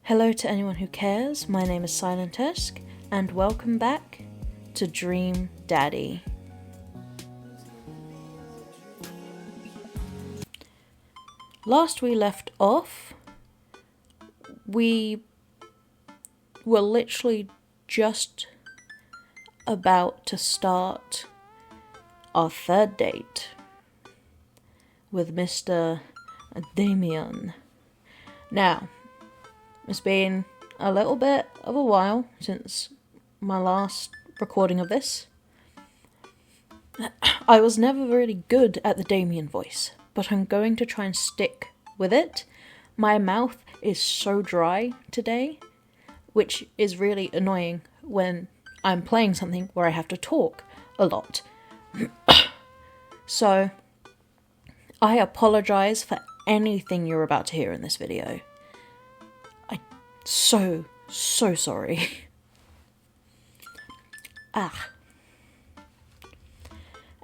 Hello to anyone who cares, my name is Silentesk, and welcome back to Dream Daddy. Last we left off, we were literally just about to start our third date with Mr. Damien. Now, it's been a little bit of a while since my last recording of this. I was never really good at the Damien voice, but I'm going to try and stick with it. My mouth is so dry today, which is really annoying when I'm playing something where I have to talk a lot. So, I apologize for anything you're about to hear in this video. I'm so sorry.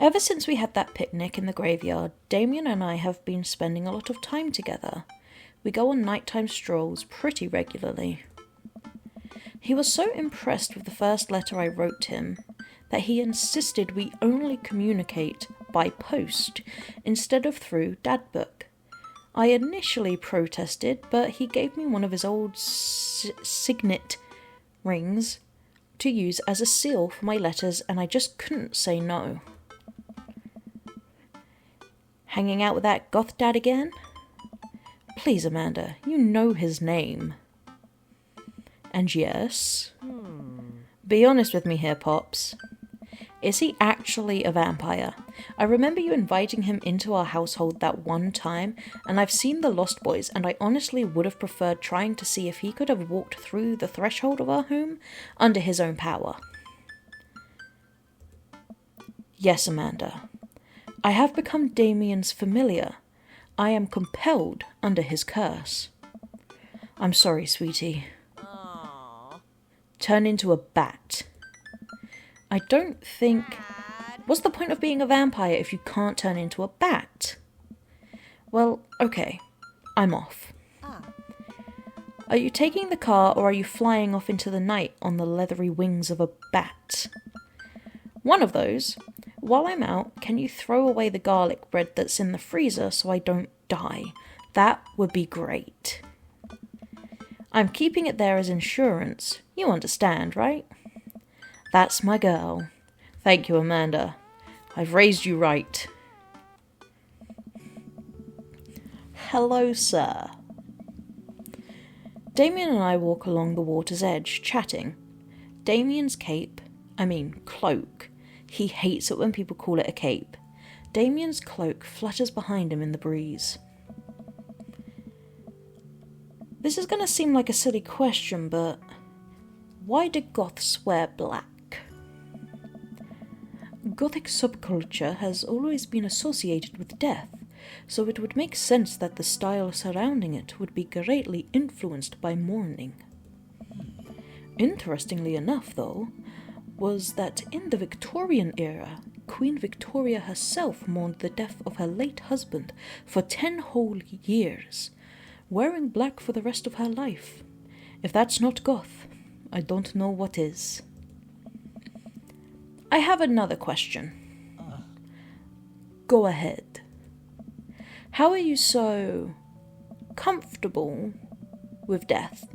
Ever since we had that picnic in the graveyard, Damien and I have been spending a lot of time together. We go on nighttime strolls pretty regularly. He was so impressed with the first letter I wrote him that he insisted we only communicate by post instead of through Dadbook. I initially protested, but he gave me one of his old signet rings to use as a seal for my letters, and I just couldn't say no. Hanging out with that goth dad again? Please, Amanda, you know his name. And yes, be honest with me here, Pops. Is he actually a vampire? I remember you inviting him into our household that one time, and I've seen The Lost Boys, and I honestly would have preferred trying to see if he could have walked through the threshold of our home under his own power. Yes, Amanda. I have become Damien's familiar. I am compelled under his curse. I'm sorry, sweetie. Aww. Turn into a bat. I don't think... What's the point of being a vampire if you can't turn into a bat? Well, okay. I'm off. Are you taking the car or are you flying off into the night on the leathery wings of a bat? One of those. While I'm out, can you throw away the garlic bread that's in the freezer so I don't die? That would be great. I'm keeping it there as insurance. You understand, right? That's my girl. Thank you, Amanda. I've raised you right. Hello, sir. Damien and I walk along the water's edge, chatting. Damien's cloak. He hates it when people call it a cape. Damien's cloak flutters behind him in the breeze. This is going to seem like a silly question, but why do goths wear black? Gothic subculture has always been associated with death, so it would make sense that the style surrounding it would be greatly influenced by mourning. Interestingly enough, though, was that in the Victorian era, Queen Victoria herself mourned the death of her late husband for 10 whole years, wearing black for the rest of her life. If that's not goth, I don't know what is. I have another question. Go ahead. How are you so comfortable with death?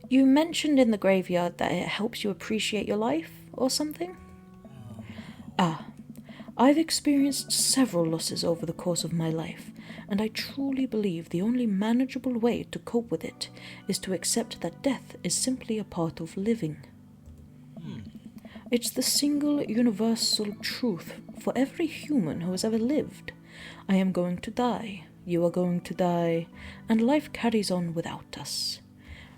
You mentioned in the graveyard that it helps you appreciate your life or something? I've experienced several losses over the course of my life, and I truly believe the only manageable way to cope with it is to accept that death is simply a part of living. It's the single universal truth for every human who has ever lived. I am going to die, you are going to die, and life carries on without us.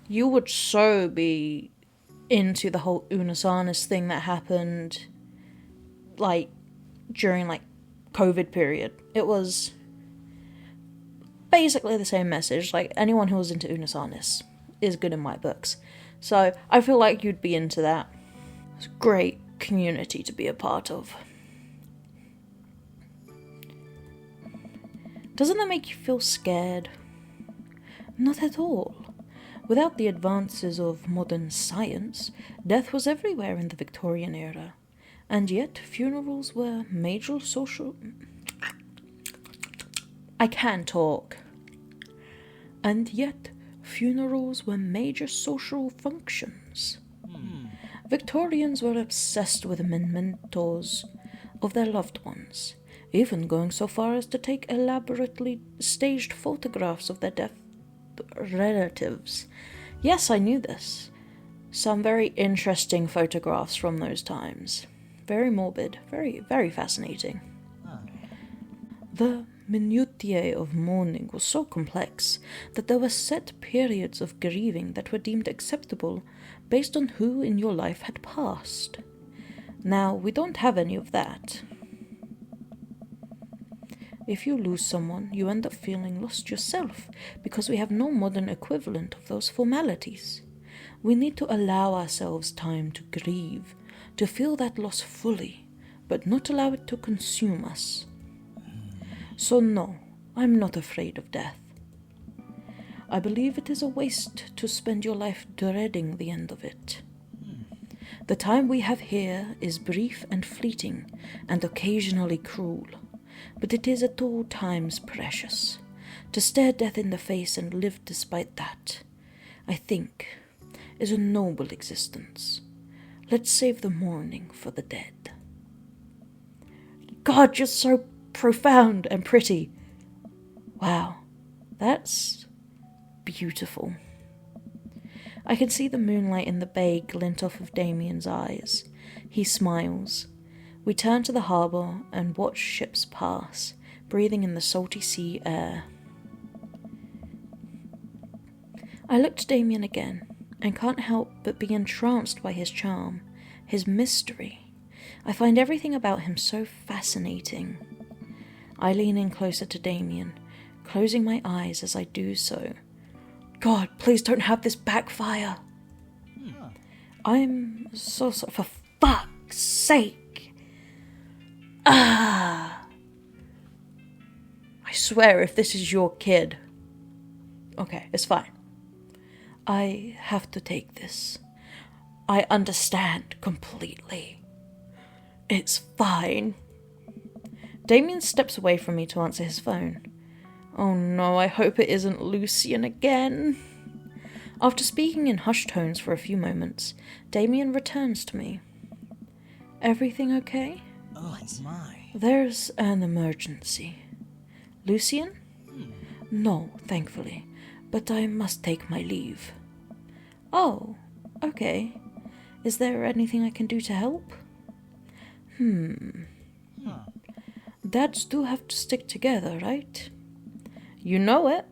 You would so be into the whole Unus Annus thing that happened, during, COVID period. It was basically the same message. Anyone who was into Unus Annus is good in my books. So, I feel like you'd be into that. It's a great community to be a part of. Doesn't that make you feel scared? Not at all. Without the advances of modern science, death was everywhere in the Victorian era, and yet funerals were major social... I can talk. And yet funerals were major social functions. Victorians were obsessed with mementos of their loved ones, even going so far as to take elaborately staged photographs of their dead relatives. Yes, I knew this. Some very interesting photographs from those times. Very morbid, very, very fascinating. The minutiae of mourning was so complex that there were set periods of grieving that were deemed acceptable based on who in your life had passed. Now, we don't have any of that. If you lose someone, you end up feeling lost yourself, because we have no modern equivalent of those formalities. We need to allow ourselves time to grieve, to feel that loss fully, but not allow it to consume us. So no, I'm not afraid of death. I believe it is a waste to spend your life dreading the end of it. The time we have here is brief and fleeting, and occasionally cruel, but it is at all times precious. To stare death in the face and live despite that, I think, is a noble existence. Let's save the mourning for the dead. God, you're so profound and pretty. Wow, that's beautiful. I can see the moonlight in the bay glint off of Damien's eyes. He smiles. We turn to the harbour and watch ships pass, breathing in the salty sea air. I look to Damien again, and can't help but be entranced by his charm, his mystery. I find everything about him so fascinating. I lean in closer to Damien, closing my eyes as I do so. God, please don't have this backfire. I'm so sorry. For fuck's sake. I swear if this is your kid. Okay, it's fine. I have to take this. I understand completely. It's fine. Damien steps away from me to answer his phone. Oh no, I hope it isn't Lucian again. After speaking in hushed tones for a few moments, Damien returns to me. Everything okay? Oh my. There's an emergency. Lucian? No, thankfully, but I must take my leave. Oh, okay. Is there anything I can do to help? Dads do have to stick together, right? You know it.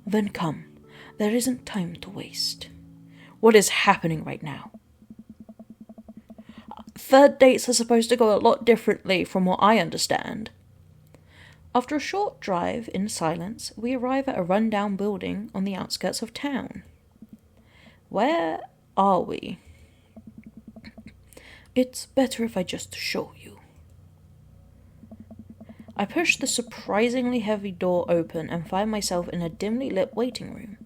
Then come. There isn't time to waste. What is happening right now? Third dates are supposed to go a lot differently from what I understand. After a short drive in silence, we arrive at a rundown building on the outskirts of town. Where are we? It's better if I just show you. I push the surprisingly heavy door open and find myself in a dimly lit waiting room.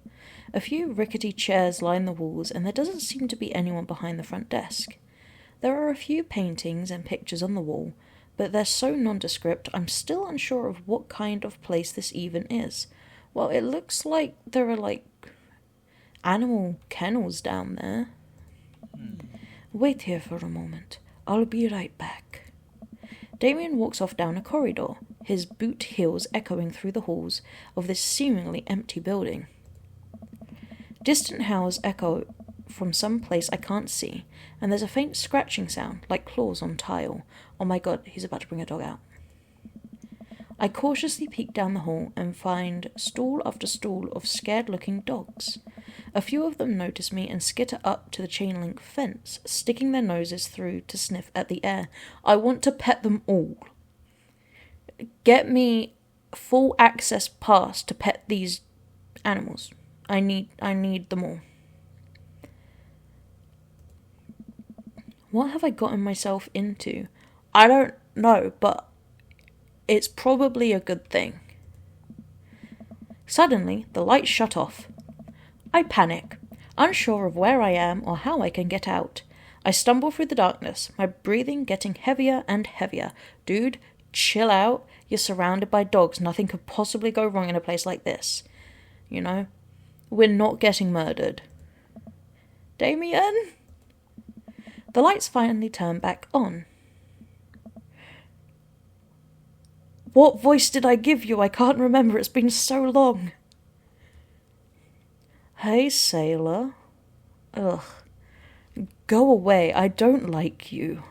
A few rickety chairs line the walls, and there doesn't seem to be anyone behind the front desk. There are a few paintings and pictures on the wall, but they're so nondescript I'm still unsure of what kind of place this even is. Well, it looks like there are, animal kennels down there. Wait here for a moment. I'll be right back. Damien walks off down a corridor, his boot heels echoing through the halls of this seemingly empty building. Distant howls echo from some place I can't see, and there's a faint scratching sound, like claws on tile. Oh my god, he's about to bring a dog out. I cautiously peek down the hall and find stall after stall of scared-looking dogs. A few of them notice me and skitter up to the chain-link fence, sticking their noses through to sniff at the air. I want to pet them all. Get me full access pass to pet these animals. I need them all. What have I gotten myself into? I don't know, but it's probably a good thing. Suddenly, the lights shut off. I panic, unsure of where I am or how I can get out. I stumble through the darkness, my breathing getting heavier and heavier. Dude, chill out. You're surrounded by dogs. Nothing could possibly go wrong in a place like this. You know? We're not getting murdered. Damien? The lights finally turn back on. What voice did I give you? I can't remember. It's been so long. Hey, sailor. Ugh. Go away. I don't like you.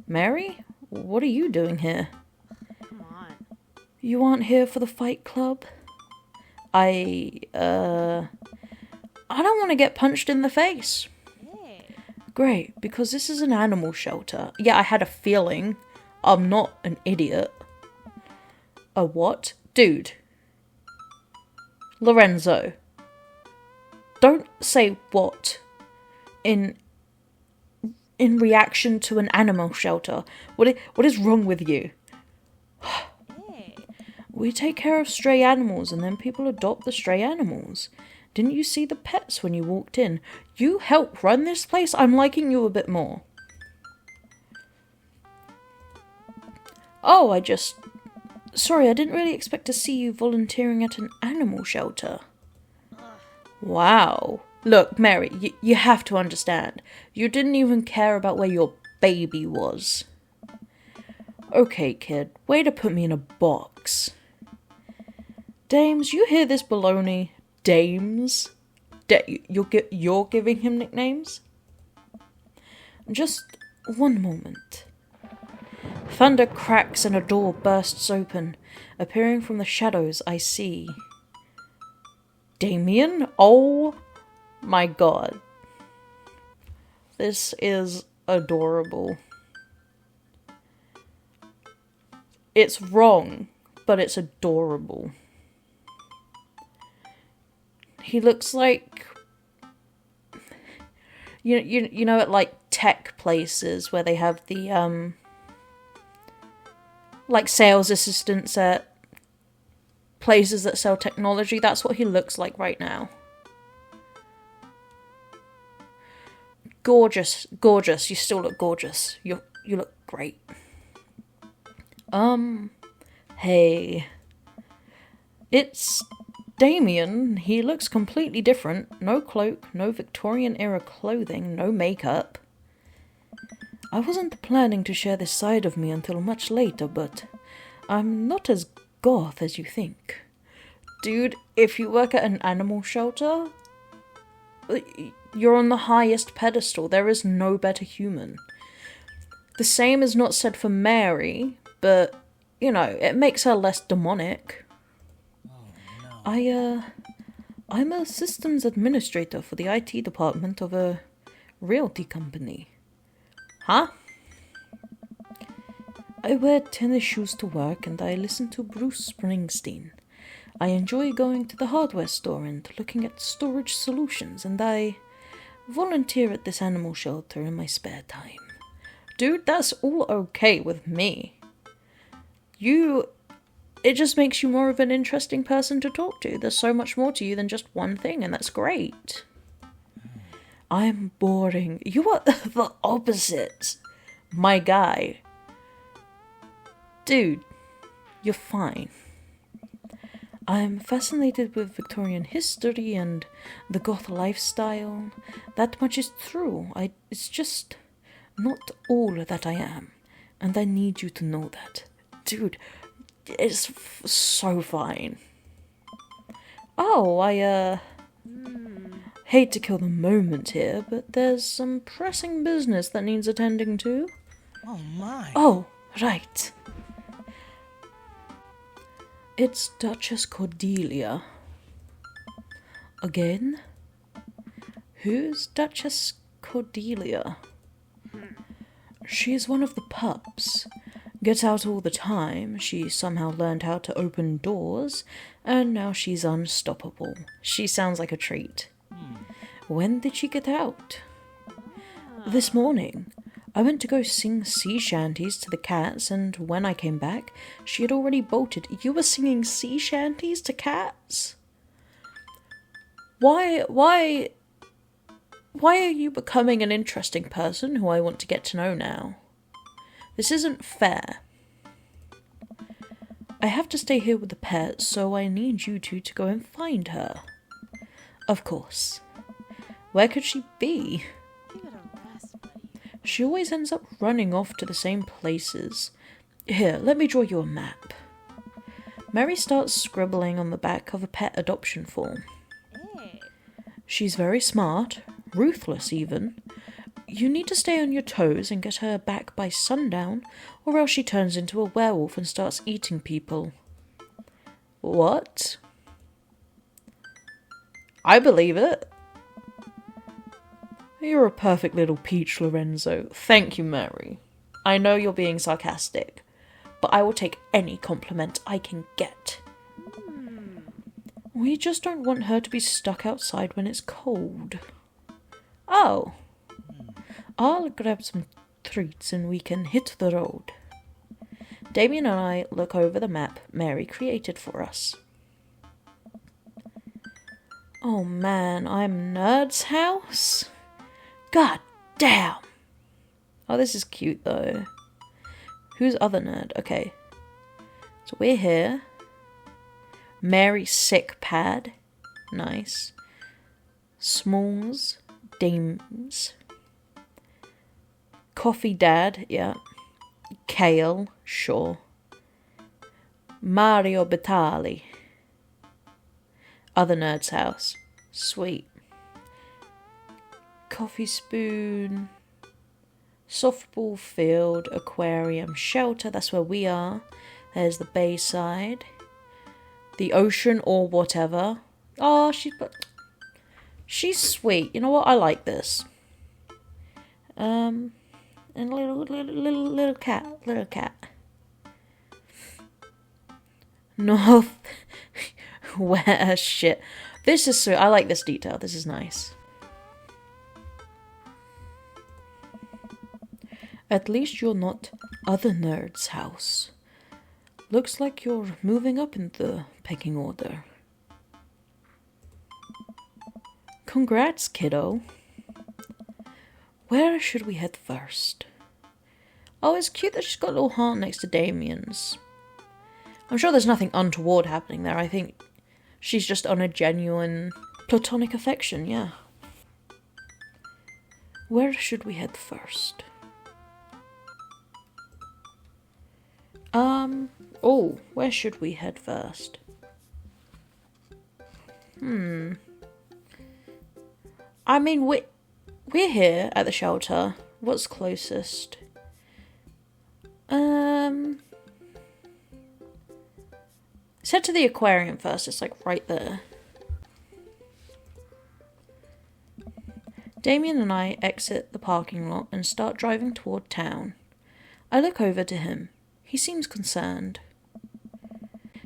Mary? What are you doing here? Come on. You aren't here for the fight club? I don't want to get punched in the face. Hey. Great, because this is an animal shelter. Yeah, I had a feeling. I'm not an idiot. A what? Dude. Lorenzo. Don't say what in reaction to an animal shelter. What is wrong with you? Hey. We take care of stray animals and then people adopt the stray animals. Didn't you see the pets when you walked in? You help run this place? I'm liking you a bit more. Oh, Sorry, I didn't really expect to see you volunteering at an animal shelter. Wow. Look, Mary, you have to understand. You didn't even care about where your baby was. Okay, kid, way to put me in a box. Dames, you hear this baloney? Dames? You're giving him nicknames? Just one moment. Thunder cracks and a door bursts open. Appearing from the shadows, I see Damien? Oh my god. This is adorable. It's wrong, but it's adorable. He looks like... You know at like tech places where they have the like sales assistants at places that sell technology. That's what he looks like right now. Gorgeous, gorgeous. You still look gorgeous. You look great. Hey. It's Damien. He looks completely different. No cloak, no Victorian era clothing, no makeup. I wasn't planning to share this side of me until much later, but I'm not as goth as you think. Dude, if you work at an animal shelter, you're on the highest pedestal. There is no better human. The same is not said for Mary, but, you know, it makes her less demonic. Oh, no. I'm a systems administrator for the IT department of a realty company. Huh? I wear tennis shoes to work and I listen to Bruce Springsteen. I enjoy going to the hardware store and looking at storage solutions, and I volunteer at this animal shelter in my spare time. Dude, that's all okay with me. It just makes you more of an interesting person to talk to. There's so much more to you than just one thing, and that's great. I'm boring. You are the opposite. My guy. Dude, you're fine. I'm fascinated with Victorian history and the goth lifestyle. That much is true. It's just not all that I am. And I need you to know that. Dude, it's so fine. Oh, I hate to kill the moment here, but there's some pressing business that needs attending to. Oh, my. Oh, right. It's Duchess Cordelia. Again? Who's Duchess Cordelia? She's one of the pups. Gets out all the time. She somehow learned how to open doors, and now she's unstoppable. She sounds like a treat. When did she get out? This morning. I went to go sing sea shanties to the cats, and when I came back, she had already bolted. You were singing sea shanties to cats? Why are you becoming an interesting person who I want to get to know now? This isn't fair. I have to stay here with the pet, so I need you two to go and find her. Of course. Where could she be? Give it a rest, buddy. She always ends up running off to the same places. Here, let me draw you a map. Mary starts scribbling on the back of a pet adoption form. Hey. She's very smart, ruthless even. You need to stay on your toes and get her back by sundown, or else she turns into a werewolf and starts eating people. What? I believe it. You're a perfect little peach, Lorenzo. Thank you, Mary. I know you're being sarcastic, but I will take any compliment I can get. We just don't want her to be stuck outside when it's cold. Oh. I'll grab some treats and we can hit the road. Damien and I look over the map Mary created for us. Oh man, I'm Nerd's house? God damn! Oh, this is cute though. Who's other nerd? Okay. So we're here. Mary's sick pad. Nice. Smalls. Dames. Coffee Dad, yeah. Kale, sure. Mario Batali. Other nerd's house. Sweet. Coffee spoon. Softball field, aquarium, shelter, that's where we are. There's the bayside. The ocean or whatever. Oh, she's sweet. You know what? I like this. And a little cat. North where shit. This is sweet. I like this detail. This is nice. At least you're not other nerd's house. Looks like you're moving up in the pecking order. Congrats, kiddo. Where should we head first? Oh, it's cute that she's got a little heart next to Damien's. I'm sure there's nothing untoward happening there. I think she's just on a genuine platonic affection, yeah. Where should we head first? Oh, where should we head first? I mean, we're here at the shelter. What's closest? Let's head to the aquarium first. It's like right there. Damien and I exit the parking lot and start driving toward town. I look over to him. He seems concerned.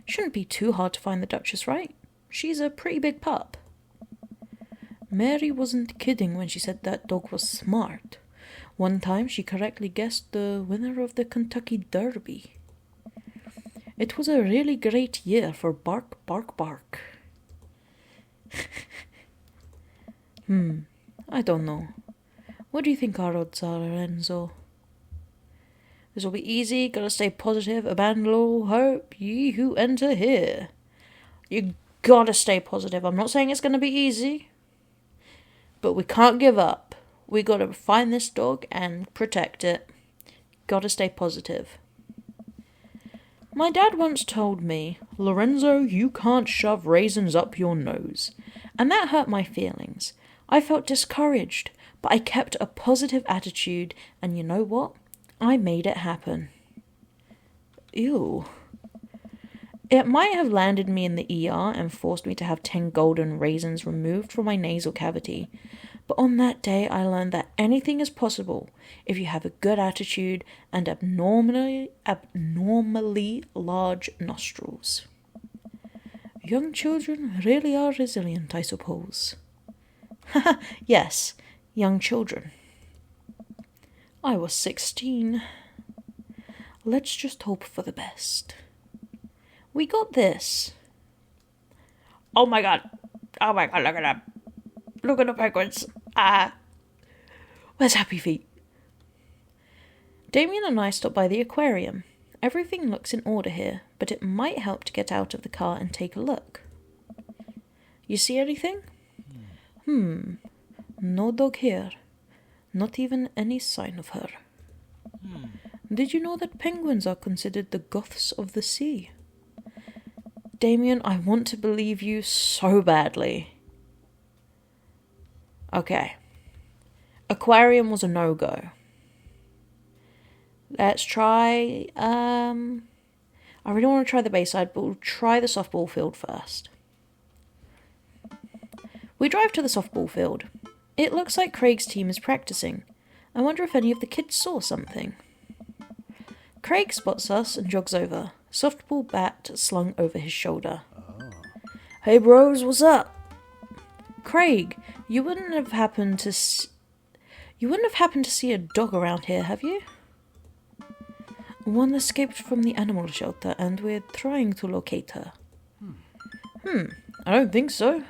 Shouldn't be too hard to find the Duchess, right? She's a pretty big pup. Mary wasn't kidding when she said that dog was smart. One time she correctly guessed the winner of the Kentucky Derby. It was a really great year for bark, bark, bark. I don't know. What do you think our odds are, Lorenzo? This will be easy, gotta stay positive, abandon all hope, ye who enter here. You gotta stay positive. I'm not saying it's gonna be easy, but we can't give up. We gotta find this dog and protect it. Gotta stay positive. My dad once told me, Lorenzo, you can't shove raisins up your nose. And that hurt my feelings. I felt discouraged, but I kept a positive attitude, and you know what? I made it happen. Ew. It might have landed me in the ER and forced me to have 10 golden raisins removed from my nasal cavity, but on that day I learned that anything is possible if you have a good attitude and abnormally large nostrils. Young children really are resilient, I suppose. Yes, young children. I was 16. Let's just hope for the best. We got this. Oh my god. Oh my god, look at them. Look at the penguins. Ah. Where's Happy Feet? Damien and I stopped by the aquarium. Everything looks in order here, but it might help to get out of the car and take a look. You see anything? No dog here. Not even any sign of her. Did you know that penguins are considered the goths of the sea? Damien, I want to believe you so badly. Okay. Aquarium was a no-go. Let's try, I really want to try the Bayside, but we'll try the softball field first. We drive to the softball field. It looks like Craig's team is practicing. I wonder if any of the kids saw something. Craig spots us and jogs over, softball bat slung over his shoulder. Hey bros, what's up? Craig, you wouldn't have happened to see a dog around here, have you? One escaped from the animal shelter and we're trying to locate her. I don't think so.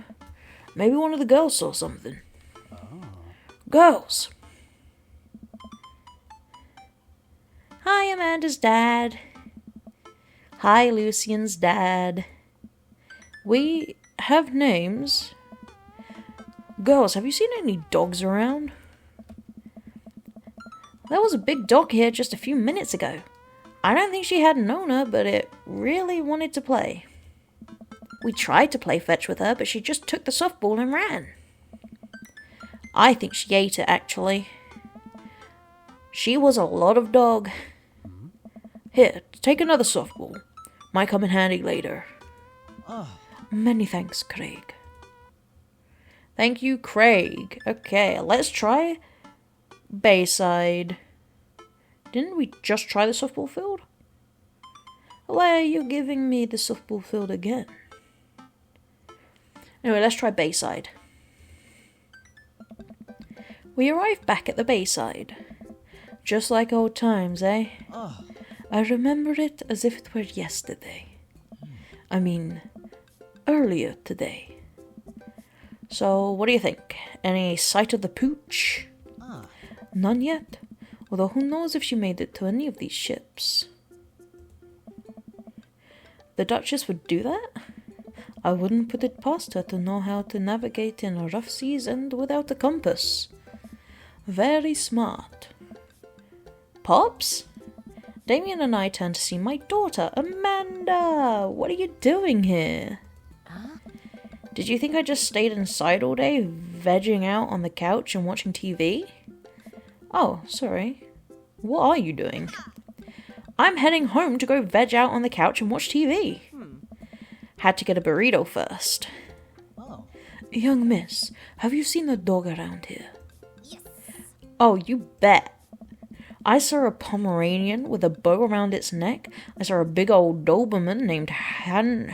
Maybe one of the girls saw something. Girls! Hi, Amanda's dad. Hi, Lucian's dad. We have names. Girls, have you seen any dogs around? There was a big dog here just a few minutes ago. I don't think she had an owner, but it really wanted to play. We tried to play fetch with her, but she just took the softball and ran. I think she ate it, actually. She was a lot of dog. Here, take another softball. Might come in handy later. Many thanks, Craig. Thank you, Craig. Okay, let's try Bayside. Didn't we just try the softball field? Why are you giving me the softball field again? Anyway, let's try Bayside. We arrived back at the Bayside. Just like old times, eh? I remember it as if it were yesterday. I mean, earlier today. So, what do you think? Any sight of the pooch? None yet. Although who knows if she made it to any of these ships. The Duchess would do that? I wouldn't put it past her to know how to navigate in rough seas and without a compass. Very smart. Pops? Damien and I turned to see my daughter, Amanda! What are you doing here? Did you think I just stayed inside all day, vegging out on the couch and watching TV? Oh, sorry. What are you doing? I'm heading home to go veg out on the couch and watch TV. Had to get a burrito first. Young miss, have you seen a dog around here? Yes. Oh, you bet. I saw a Pomeranian with a bow around its neck. I saw a big old Doberman named Henry.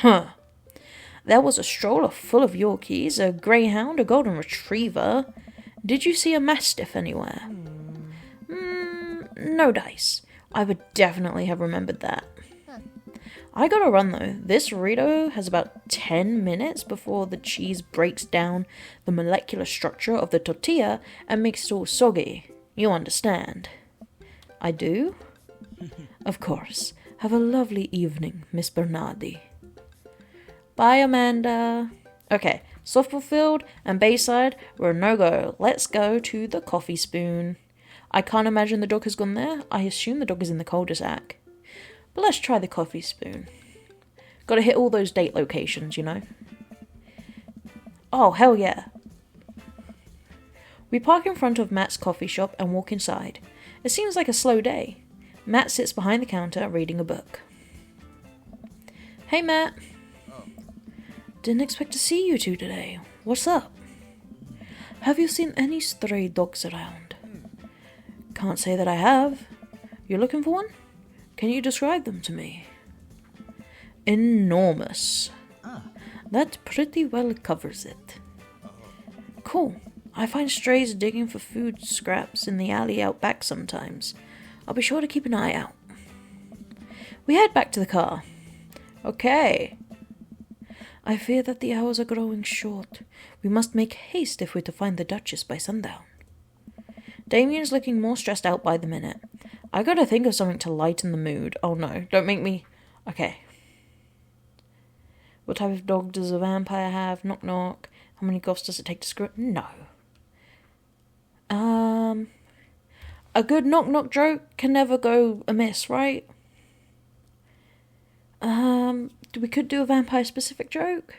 There was a stroller full of Yorkies, a greyhound, a golden retriever. Did you see a mastiff anywhere? No dice. I would definitely have remembered that. I gotta run though. This burrito has about 10 minutes before the cheese breaks down the molecular structure of the tortilla and makes it all soggy. You understand? I do? Of course. Have a lovely evening, Miss Bernardi. Bye, Amanda. Okay, softball field and Bayside were a no-go. Let's go to the Coffee Spoon. I can't imagine the dog has gone there. I assume the dog is in the cul-de-sac. But let's try the Coffee Spoon. Gotta hit all those date locations, you know. Oh, hell yeah. We park in front of Matt's coffee shop and walk inside. It seems like a slow day. Matt sits behind the counter reading a book. Hey, Matt. Didn't expect to see you two today. What's up? Have you seen any stray dogs around? Can't say that I have. You're looking for one? Can you describe them to me? Enormous. That pretty well covers it. Cool. I find strays digging for food scraps in the alley out back sometimes. I'll be sure to keep an eye out. We head back to the car. Okay. I fear that the hours are growing short. We must make haste if we're to find the Duchess by sundown. Damien's looking more stressed out by the minute. I gotta think of something to lighten the mood. Oh no, don't make me... Okay. What type of dog does a vampire have? Knock knock. How many goths does it take to screw... No. A good knock knock joke can never go amiss, right? We could do a vampire specific joke.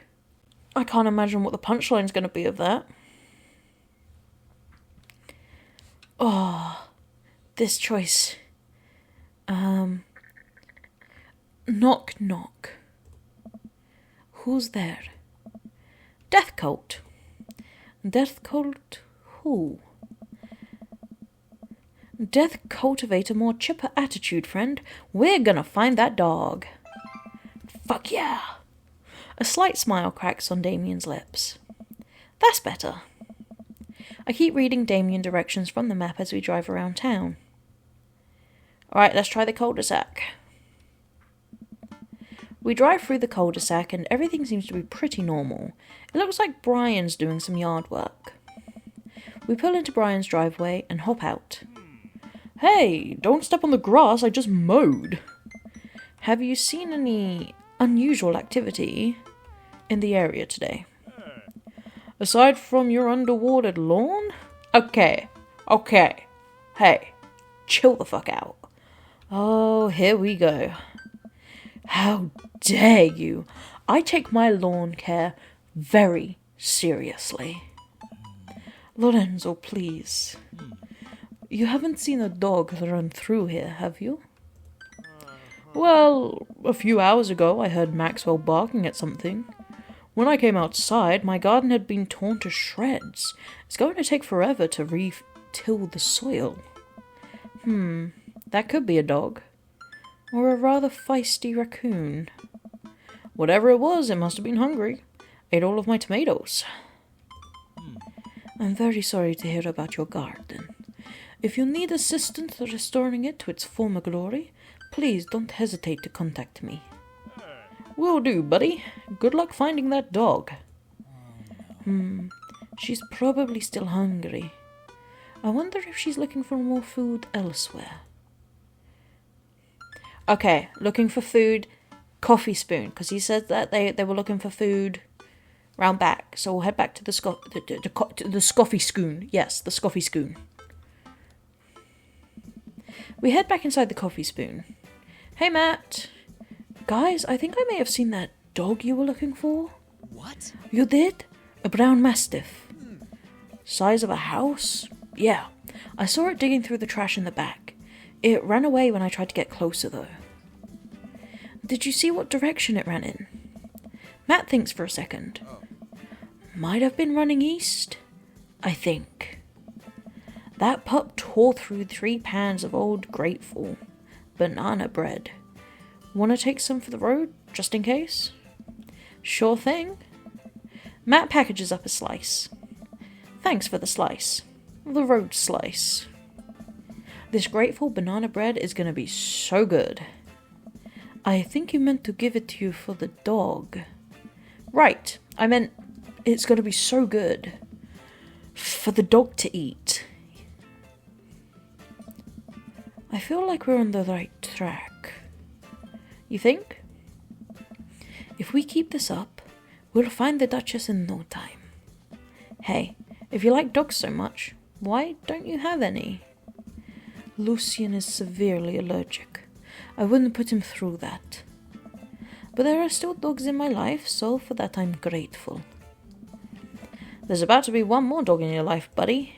I can't imagine what the punchline's gonna be of that. Oh, this choice. Knock knock. Who's there? Death cult. Death cult who? Death cultivate a more chipper attitude, friend. We're gonna find that dog. Fuck yeah. A slight smile cracks on Damien's lips. That's better. I keep reading Damien directions from the map as we drive around town. Alright, let's try the cul-de-sac. We drive through the cul-de-sac and everything seems to be pretty normal. It looks like Brian's doing some yard work. We pull into Brian's driveway and hop out. Hey, don't step on the grass, I just mowed. Have you seen any unusual activity in the area today? Aside from your underwatered lawn? Okay. Hey, chill the fuck out. Oh, here we go. How dare you? I take my lawn care very seriously. Lorenzo, please. You haven't seen a dog run through here, have you? Well, a few hours ago I heard Maxwell barking at something. When I came outside, my garden had been torn to shreds. It's going to take forever to re-till the soil. That could be a dog. Or a rather feisty raccoon. Whatever it was, it must have been hungry. Ate all of my tomatoes. I'm very sorry to hear about your garden. If you need assistance restoring it to its former glory, please don't hesitate to contact me. Will do, buddy. Good luck finding that dog. She's probably still hungry. I wonder if she's looking for more food elsewhere. Okay, looking for food. Coffee spoon, because he said that they were looking for food round back. So we'll head back to the Scoffy Schoon. Yes, the Scoffy Schoon. We head back inside the Coffee Spoon. Hey, Matt. Guys, I think I may have seen that dog you were looking for. What? You did? A brown mastiff. Size of a house? Yeah. I saw it digging through the trash in the back. It ran away when I tried to get closer, though. Did you see what direction it ran in? Matt thinks for a second. Might have been running east, I think. That pup tore through 3 pans of old grateful banana bread. Wanna take some for the road, just in case? Sure thing. Matt packages up a slice. Thanks for the slice. The road slice. This grateful banana bread is gonna be so good. I think you meant to give it to you for the dog. Right, I meant it's gonna be so good for the dog to eat. I feel like we're on the right track. You think? If we keep this up, we'll find the Duchess in no time. Hey, if you like dogs so much, why don't you have any? Lucien is severely allergic. I wouldn't put him through that. But there are still dogs in my life, so for that I'm grateful. There's about to be one more dog in your life, buddy.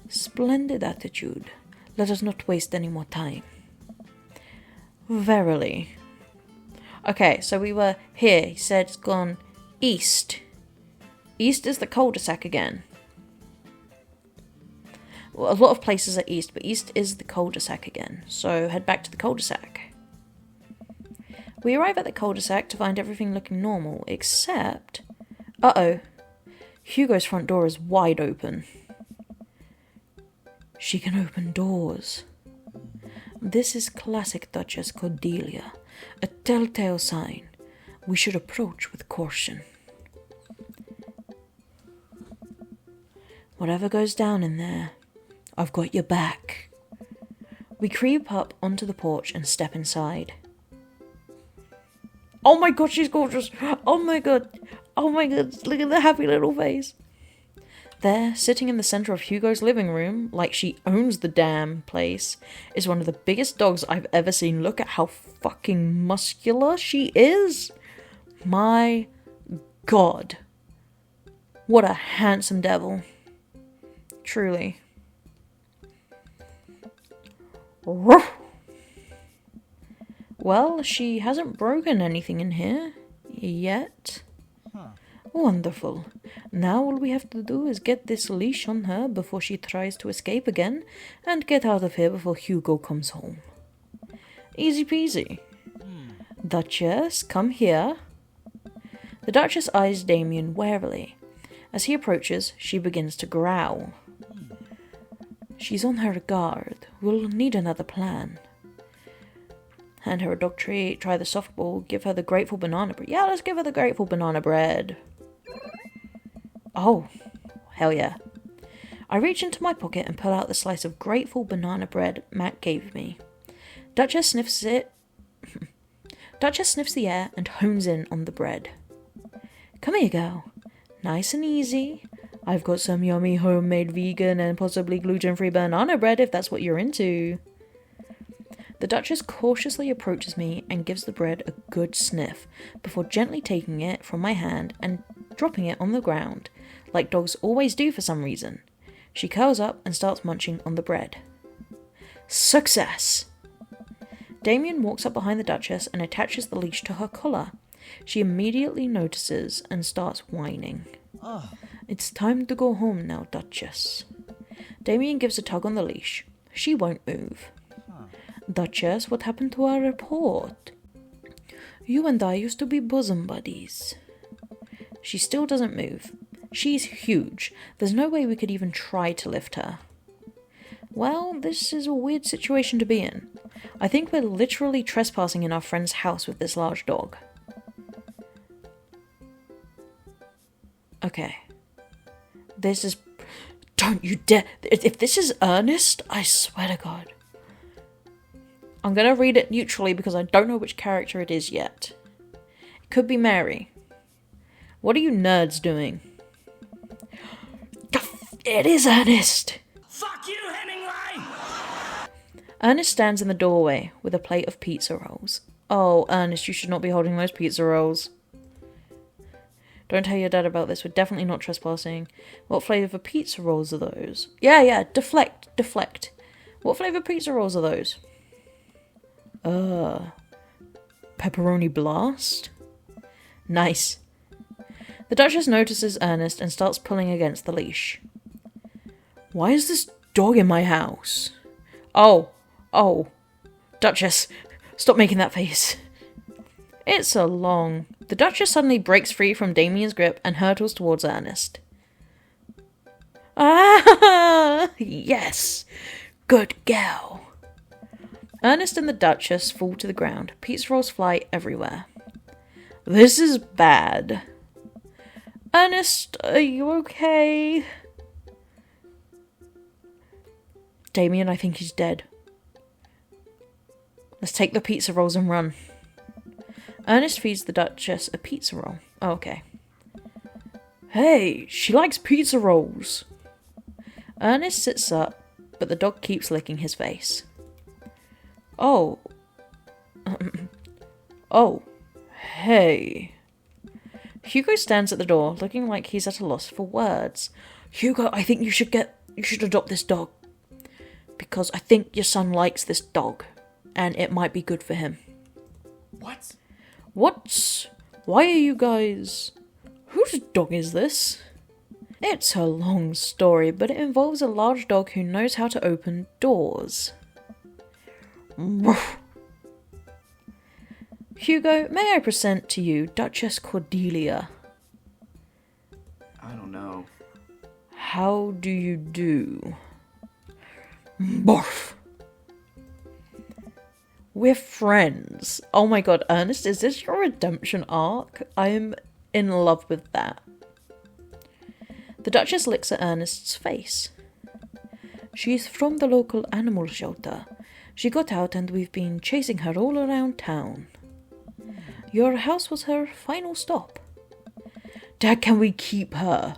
Splendid attitude. Let us not waste any more time. Verily. Okay, so we were here. He said it's gone east. East is the cul-de-sac again. Well, a lot of places are east, but east is the cul-de-sac again. So head back to the cul-de-sac. We arrive at the cul-de-sac to find everything looking normal, except... Uh-oh. Hugo's front door is wide open. She can open doors. This is classic Duchess Cordelia, a telltale sign. We should approach with caution. Whatever goes down in there, I've got your back. We creep up onto the porch and step inside. Oh my god, she's gorgeous! Oh my god! Oh my god, look at the happy little face! There, sitting in the center of Hugo's living room, like she owns the damn place, is one of the biggest dogs I've ever seen. Look at how fucking muscular she is! My god. What a handsome devil. Truly. Well, she hasn't broken anything in here. Yet. Wonderful. Now all we have to do is get this leash on her before she tries to escape again, and get out of here before Hugo comes home. Easy peasy. Duchess, come here. The Duchess eyes Damien warily. As he approaches, she begins to growl. She's on her guard. We'll need another plan. Hand her a dog treat, try the softball, give her the grateful banana bread. Yeah, let's give her the grateful banana bread. Oh, hell yeah. I reach into my pocket and pull out the slice of grateful banana bread Matt gave me. Duchess sniffs it. Duchess sniffs the air and hones in on the bread. Come here, girl. Nice and easy. I've got some yummy homemade vegan and possibly gluten-free banana bread if that's what you're into. The Duchess cautiously approaches me and gives the bread a good sniff before gently taking it from my hand and dropping it on the ground, like dogs always do for some reason. She curls up and starts munching on the bread. Success! Damien walks up behind the Duchess and attaches the leash to her collar. She immediately notices and starts whining. It's time to go home now, Duchess. Damien gives a tug on the leash. She won't move. Duchess, what happened to our report? You and I used to be bosom buddies. She still doesn't move. She's huge. There's no way we could even try to lift her. Well, this is a weird situation to be in. I think we're literally trespassing in our friend's house with this large dog. Okay. This is... Don't you dare... If this is Ernest, I swear to God. I'm going to read it neutrally because I don't know which character it is yet. It could be Mary. What are you nerds doing? It is Ernest! Fuck you, Hemingway! Ernest stands in the doorway with a plate of pizza rolls. Oh, Ernest, you should not be holding those pizza rolls. Don't tell your dad about this. We're definitely not trespassing. What flavour pizza rolls are those? Yeah, deflect. What flavour pizza rolls are those? Pepperoni blast? Nice. The Duchess notices Ernest and starts pulling against the leash. Why is this dog in my house? Oh. Duchess, stop making that face. It's a long... The Duchess suddenly breaks free from Damien's grip and hurtles towards Ernest. Ah! Yes! Good girl. Ernest and the Duchess fall to the ground. Pizza rolls fly everywhere. This is bad. Ernest, are you okay? Damien, I think he's dead. Let's take the pizza rolls and run. Ernest feeds the Duchess a pizza roll. Oh, okay. Hey, she likes pizza rolls. Ernest sits up, but the dog keeps licking his face. Oh. Hey. Hugo stands at the door, looking like he's at a loss for words. Hugo, I think you should adopt this dog. Because I think your son likes this dog, and it might be good for him. What? Why are you guys... Whose dog is this? It's a long story, but it involves a large dog who knows how to open doors. Hugo, may I present to you Duchess Cordelia? I don't know. How do you do? Barf! We're friends. Oh my god, Ernest, is this your redemption arc? I'm in love with that. The Duchess looks at Ernest's face. She's from the local animal shelter. She got out and we've been chasing her all around town. Your house was her final stop. Dad, can we keep her?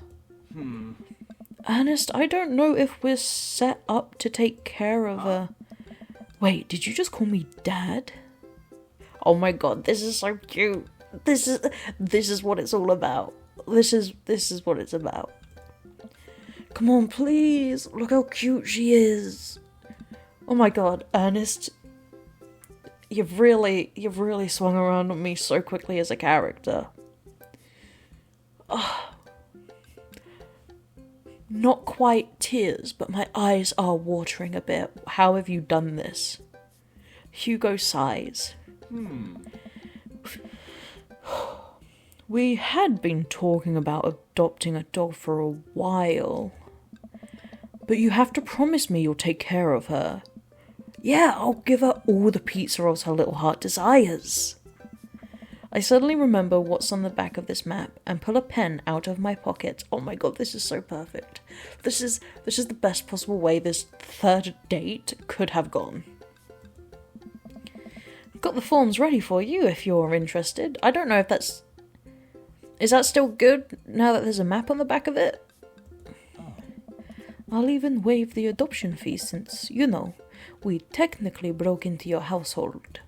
Ernest, I don't know if we're set up to take care of her. Wait, did you just call me Dad? Oh my god, this is so cute. This is what it's all about. This is what it's about. Come on, please. Look how cute she is. Oh my god, Ernest. You've really swung around on me so quickly as a character. Oh. Not quite tears, but my eyes are watering a bit. How have you done this? Hugo sighs. We had been talking about adopting a dog for a while. But you have to promise me you'll take care of her. Yeah, I'll give her all the pizza rolls her little heart desires. I suddenly remember what's on the back of this map and pull a pen out of my pocket. Oh my god, this is so perfect. This is the best possible way this third date could have gone. Got the forms ready for you if you're interested. I don't know if that's... Is that still good now that there's a map on the back of it? I'll even waive the adoption fee since, you know, we technically broke into your household.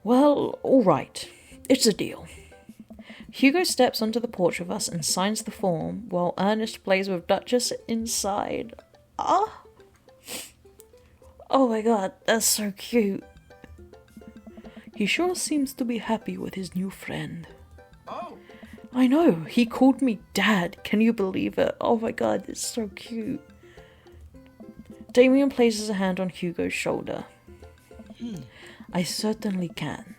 Well, alright. It's a deal. Hugo steps onto the porch with us and signs the form, while Ernest plays with Duchess inside. Ah! Oh my god, that's so cute. He sure seems to be happy with his new friend. Oh! I know, he called me Dad. Can you believe it? Oh my god, it's so cute. Damien places a hand on Hugo's shoulder. I certainly can.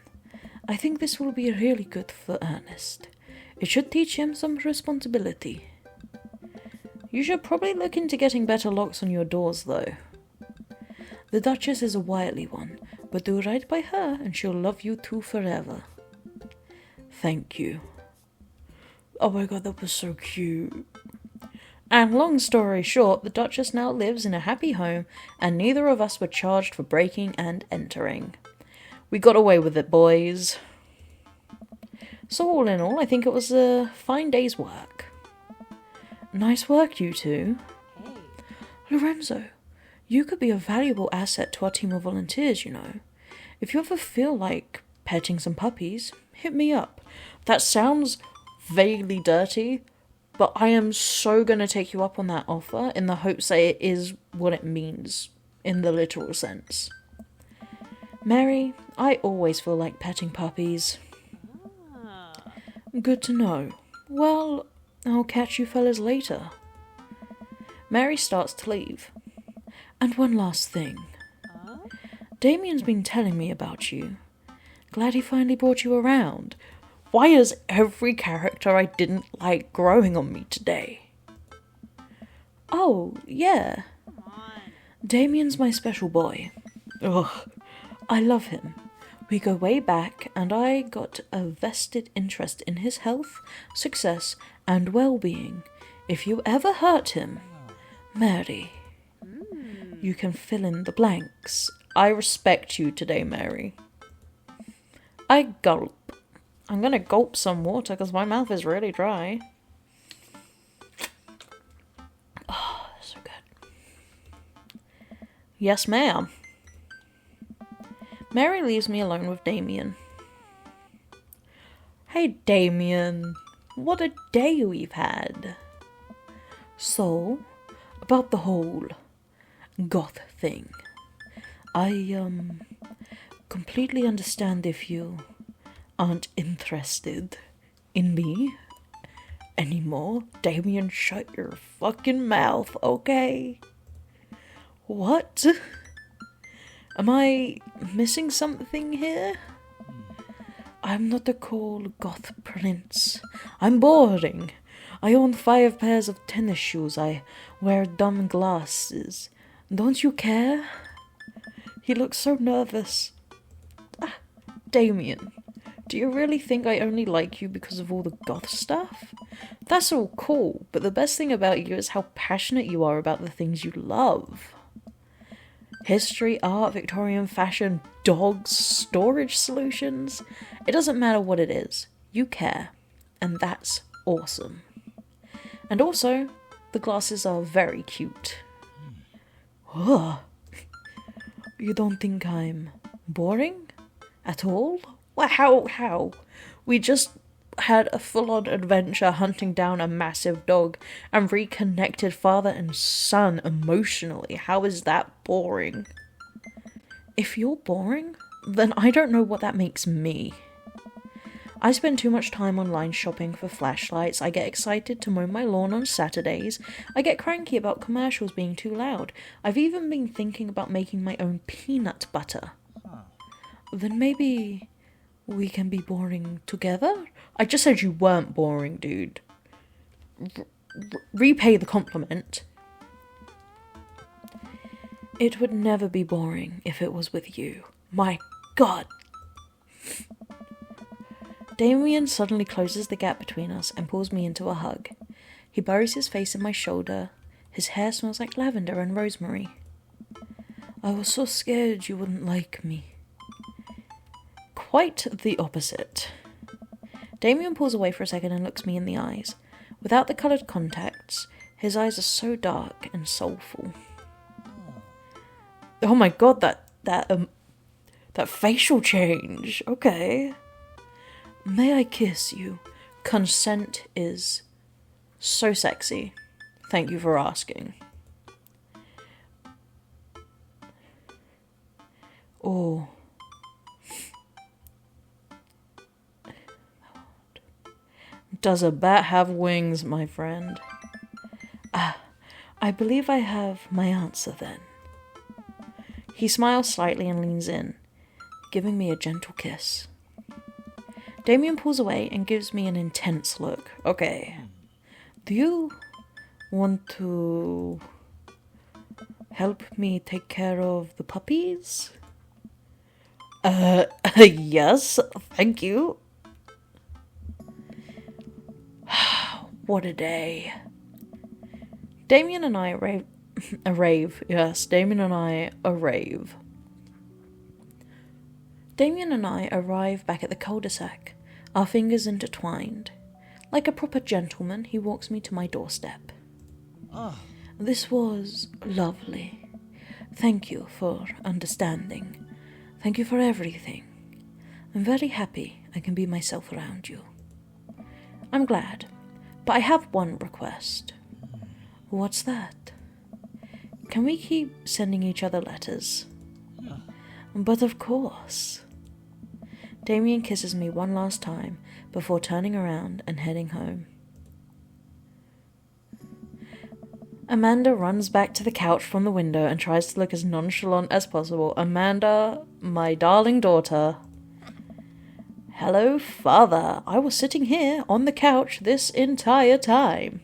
I think this will be really good for Ernest. It should teach him some responsibility. You should probably look into getting better locks on your doors, though. The Duchess is a wily one, but do right by her and she'll love you two forever. Thank you. Oh my god, that was so cute. And long story short, the Duchess now lives in a happy home, and neither of us were charged for breaking and entering. We got away with it, boys. So all in all, I think it was a fine day's work. Nice work, you two. Hey. Lorenzo, you could be a valuable asset to our team of volunteers, you know. If you ever feel like petting some puppies, hit me up. That sounds vaguely dirty, but I am so gonna take you up on that offer in the hopes that it is what it means in the literal sense. Mary, I always feel like petting puppies. Ah. Good to know. Well, I'll catch you fellas later. Mary starts to leave. And one last thing. Damien's been telling me about you. Glad he finally brought you around. Why is every character I didn't like growing on me today? Oh, yeah. Come on. Damien's my special boy. Ugh, I love him. We go way back, and I got a vested interest in his health, success, and well-being. If you ever hurt him, Mary, you can fill in the blanks. I respect you today, Mary. I gulp. I'm gonna gulp some water because my mouth is really dry. Oh, so good. Yes, ma'am. Mary leaves me alone with Damien. Hey, Damien. What a day we've had. So, about the whole goth thing. I, completely understand if you aren't interested in me anymore. Damien, shut your fucking mouth, okay? What? Am I missing something here? I'm not a cool goth prince. I'm boring. I own 5 pairs of tennis shoes. I wear dumb glasses. Don't you care? He looks so nervous. Damien, do you really think I only like you because of all the goth stuff? That's all cool, but the best thing about you is how passionate you are about the things you love. History, art, Victorian fashion, dogs, storage solutions. It doesn't matter what it is. You care. And that's awesome. And also, the glasses are very cute. Ugh. You don't think I'm boring? At all? Well, how? We just had a full-on adventure hunting down a massive dog and reconnected father and son emotionally. How is that boring? If you're boring, then I don't know what that makes me. I spend too much time online shopping for flashlights, I get excited to mow my lawn on Saturdays, I get cranky about commercials being too loud, I've even been thinking about making my own peanut butter. Then maybe we can be boring together? I just said you weren't boring, dude. Repay the compliment. It would never be boring if it was with you. My God. Damien suddenly closes the gap between us and pulls me into a hug. He buries his face in my shoulder. His hair smells like lavender and rosemary. I was so scared you wouldn't like me. Quite the opposite. Damien pulls away for a second and looks me in the eyes. Without the coloured contacts, his eyes are so dark and soulful. Oh my God, that facial change. Okay. May I kiss you? Consent is so sexy. Thank you for asking. Oh. Does a bat have wings, my friend? I believe I have my answer then. He smiles slightly and leans in, giving me a gentle kiss. Damien pulls away and gives me an intense look. Okay. Do you want to help me take care of the puppies? Yes, thank you. What a day. Damien and I rave. Yes, Damien and I rave. Damien and I arrive back at the cul-de-sac, our fingers intertwined. Like a proper gentleman, he walks me to my doorstep. This was lovely. Thank you for understanding. Thank you for everything. I'm very happy I can be myself around you. I'm glad, but I have one request. What's that? Can we keep sending each other letters? But of course. Damien kisses me one last time before turning around and heading home. Amanda runs back to the couch from the window and tries to look as nonchalant as possible. Amanda, my darling daughter. Hello, father. I was sitting here on the couch this entire time.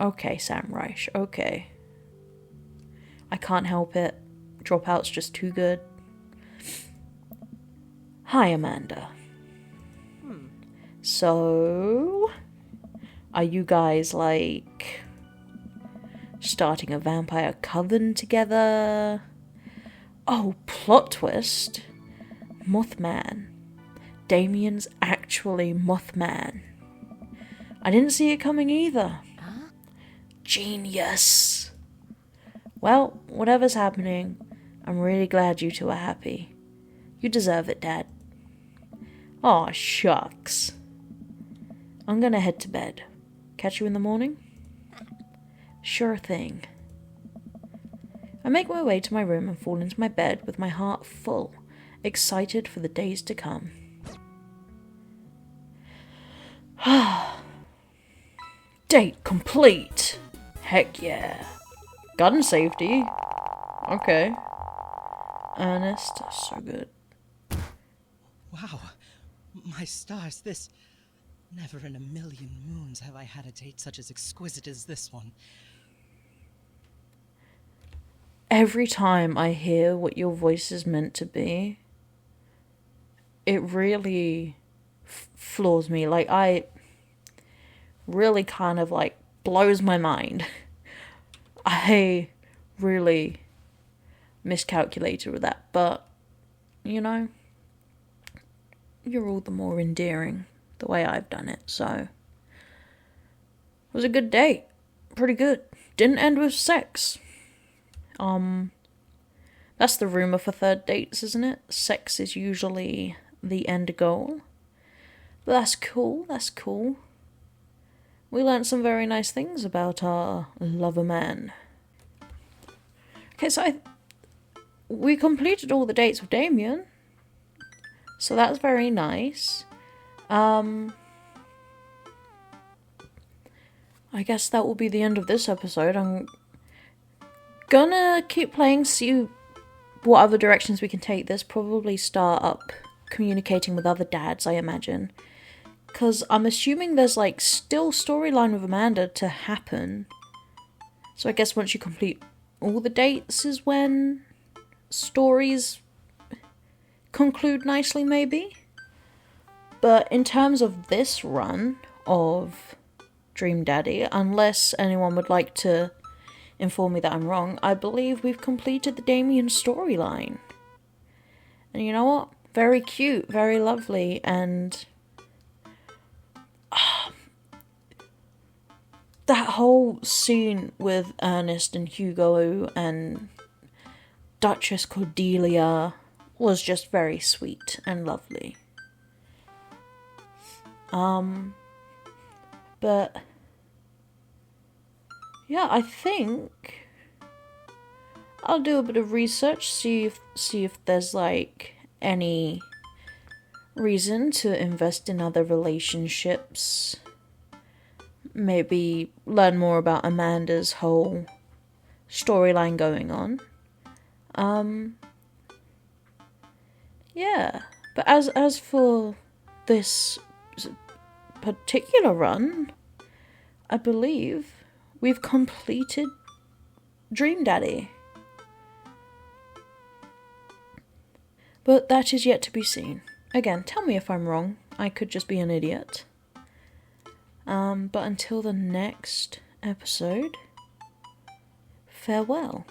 Okay, Sam Reich, okay. I can't help it. Dropout's just too good. Hi, Amanda. So, are you guys, like, starting a vampire coven together? Oh, plot twist. Mothman. Damien's actually Mothman. I didn't see it coming either. Genius. Well, whatever's happening, I'm really glad you two are happy. You deserve it, Dad. Aw, shucks. I'm gonna head to bed. Catch you in the morning? Sure thing. I make my way to my room and fall into my bed with my heart full, excited for the days to come. Date complete! Heck yeah. Gun safety. Okay. Ernest, so good. Wow. My stars, this... Never in a million moons have I had a date such as exquisite as this one. Every time I hear what your voice is meant to be, it really floors me. Like, I really kind of, like, blows my mind. I really miscalculated with that, but, you know, you're all the more endearing the way I've done it, so. It was a good date. Pretty good. Didn't end with sex. That's the rumour for third dates, isn't it? Sex is usually the end goal. But that's cool, that's cool. We learnt some very nice things about our lover man. Okay, so we completed all the dates with Damien. So that's very nice. I guess that will be the end of this episode. I'm gonna keep playing, see what other directions we can take this. Probably start up communicating with other dads, I imagine. Because I'm assuming there's, like, still storyline with Amanda to happen. So I guess once you complete all the dates is when stories conclude nicely, maybe? But in terms of this run of Dream Daddy, unless anyone would like to inform me that I'm wrong, I believe we've completed the Damien storyline. And you know what? Very cute, very lovely, and that whole scene with Ernest and Hugo and Duchess Cordelia was just very sweet and lovely. But yeah, I think I'll do a bit of research, see if there's, like, any reason to invest in other relationships. Maybe learn more about Amanda's whole storyline going on. Yeah. But as for this particular run, I believe we've completed Dream Daddy. But that is yet to be seen. Again, tell me if I'm wrong. I could just be an idiot. But until the next episode, farewell.